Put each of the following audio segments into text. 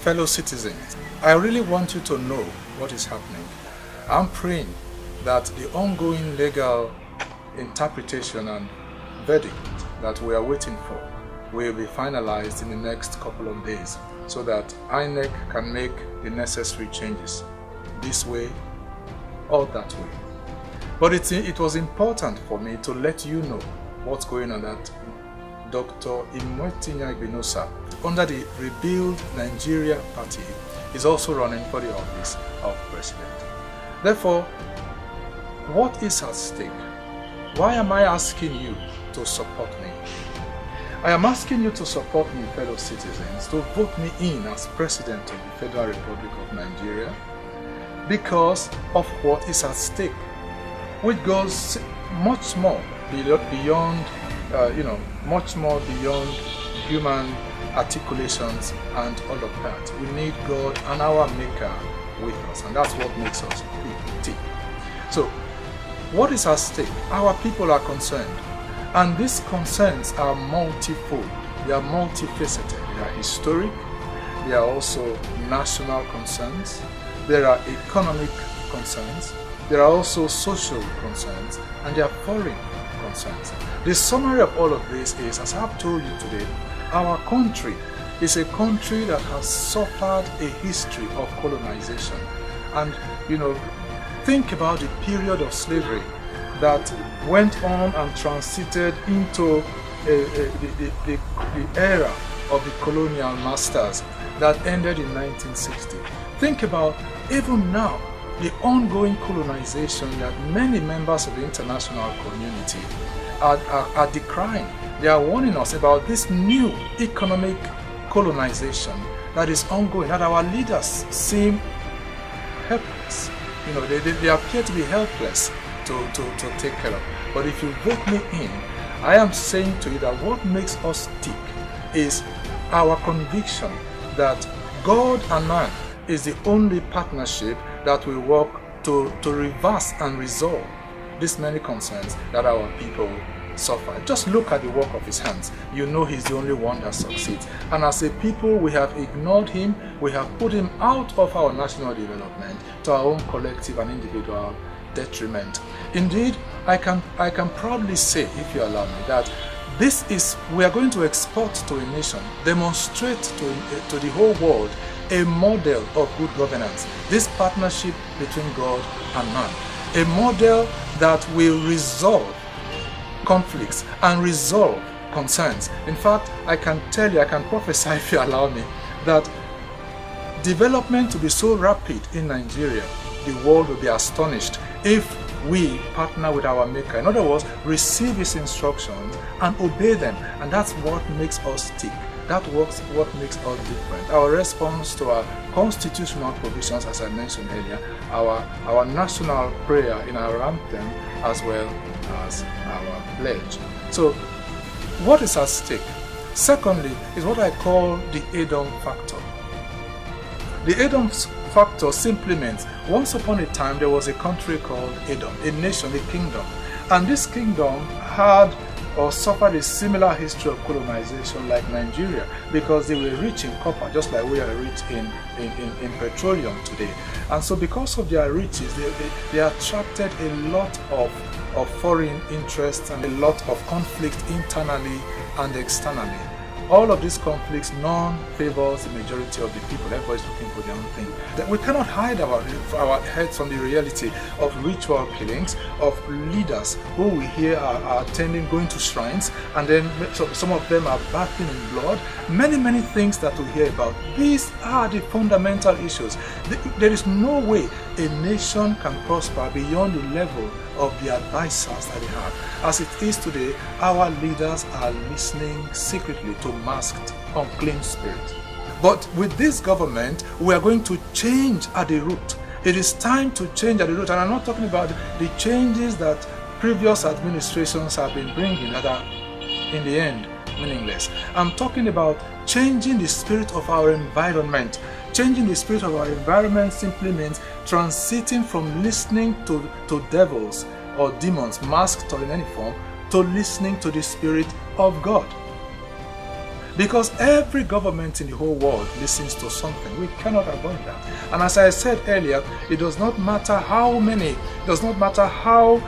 Fellow citizens, I really want you to know what is happening. I'm praying that the ongoing legal interpretation and verdict that we are waiting for will be finalized in the next couple of days so that INEC can make the necessary changes this way or that way. But it was important for me to let you know what's going on, that Dr. Imuetinyan Igbinosa, under the Rebuild Nigeria Party, is also running for the office of president. Therefore, what is at stake? Why am I asking you to support me? I am asking you to support me, fellow citizens, to vote me in as President of the Federal Republic of Nigeria because of what is at stake, which goes much more beyond, much more beyond human articulations and all of that. We need God and our Maker with us, and that's what makes us tick. So, what is at stake? Our people are concerned. And these concerns are multifold, they are multifaceted, they are historic, they are also national concerns, there are economic concerns, there are also social concerns, and there are foreign concerns. The summary of all of this is, as I've told you today, our country is a country that has suffered a history of colonization. And, think about the period of slavery that went on and transited into the era of the colonial masters that ended in 1960. Think about, even now, the ongoing colonization that many members of the international community are decrying. They are warning us about this new economic colonization that is ongoing, that our leaders seem helpless. They appear to be helpless to take care of. But if you vote me in, I am saying to you that what makes us tick is our conviction that God and man is the only partnership that will work to reverse and resolve these many concerns that our people suffer. Just look at the work of his hands. You know he's the only one that succeeds. And as a people, we have ignored him. We have put him out of our national development to our own collective and individual detriment. Indeed, I can proudly say, if you allow me, that we are going to export to a nation, demonstrate to the whole world a model of good governance, this partnership between God and man, a model that will resolve conflicts and resolve concerns. In fact, I can tell you, I can prophesy, if you allow me, that development to be so rapid in Nigeria, the world will be astonished if we partner with our Maker. In other words, receive his instructions and obey them. And that's what makes us tick. That's what makes us different. Our response to our constitutional provisions, as I mentioned earlier, our national prayer in our anthem, as well as our pledge. So, what is at stake? Secondly, is what I call the Edom factor. The Edom factor simply means, once upon a time there was a country called Edom, a nation, a kingdom. And this kingdom had or suffered a similar history of colonization like Nigeria, because they were rich in copper, just like we are rich in petroleum today. And so because of their riches, they attracted a lot of foreign interests and a lot of conflict internally and externally. All of these conflicts, none favors the majority of the people. Everybody's looking for their own thing. That we cannot hide our heads from the reality of ritual killings, of leaders who we hear are attending, going to shrines, and then some of them are bathing in blood. Many things that we hear about. These are the fundamental issues. There is no way a nation can prosper beyond the level of the advisors that they have. As it is today, our leaders are listening secretly to masked, unclean spirits. But with this government, we are going to change at the root. It is time to change at the root. And I'm not talking about the changes that previous administrations have been bringing that are, in the end, meaningless. I'm talking about changing the spirit of our environment. Changing the spirit of our environment simply means transiting from listening to devils or demons, masked or in any form, to listening to the Spirit of God. Because every government in the whole world listens to something. We cannot avoid that. And as I said earlier, it does not matter how many, it does not matter how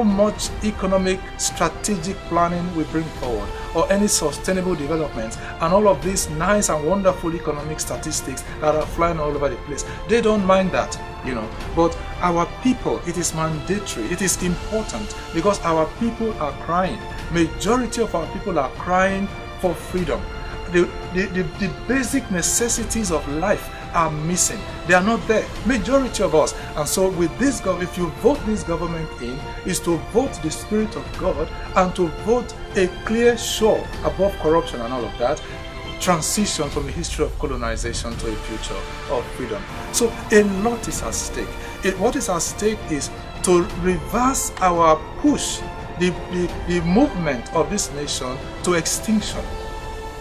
much economic strategic planning we bring forward, or any sustainable development, and all of these nice and wonderful economic statistics that are flying all over the place. They don't mind that, But our people, it is mandatory, it is important, because our people are crying. Majority of our people are crying for freedom. The basic necessities of life are missing. They are not there. Majority of us. And so with this if you vote this government in, is to vote the Spirit of God and to vote a clear show above corruption and all of that, transition from a history of colonization to a future of freedom. So a lot is at stake. What is at stake is to reverse our push, the movement of this nation to extinction,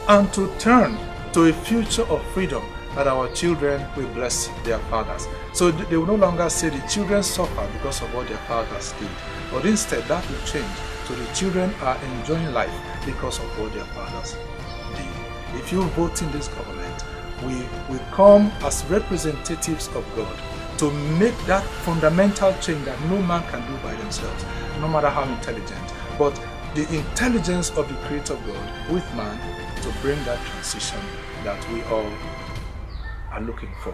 and to turn to a future of freedom, that our children will bless their fathers. So they will no longer say the children suffer because of what their fathers did, but instead that will change. So the children are enjoying life because of what their fathers did. If you vote in this government, we come as representatives of God to make that fundamental change that no man can do by themselves, no matter how intelligent, but the intelligence of the Creator God with man, to bring that transition that we all are looking for.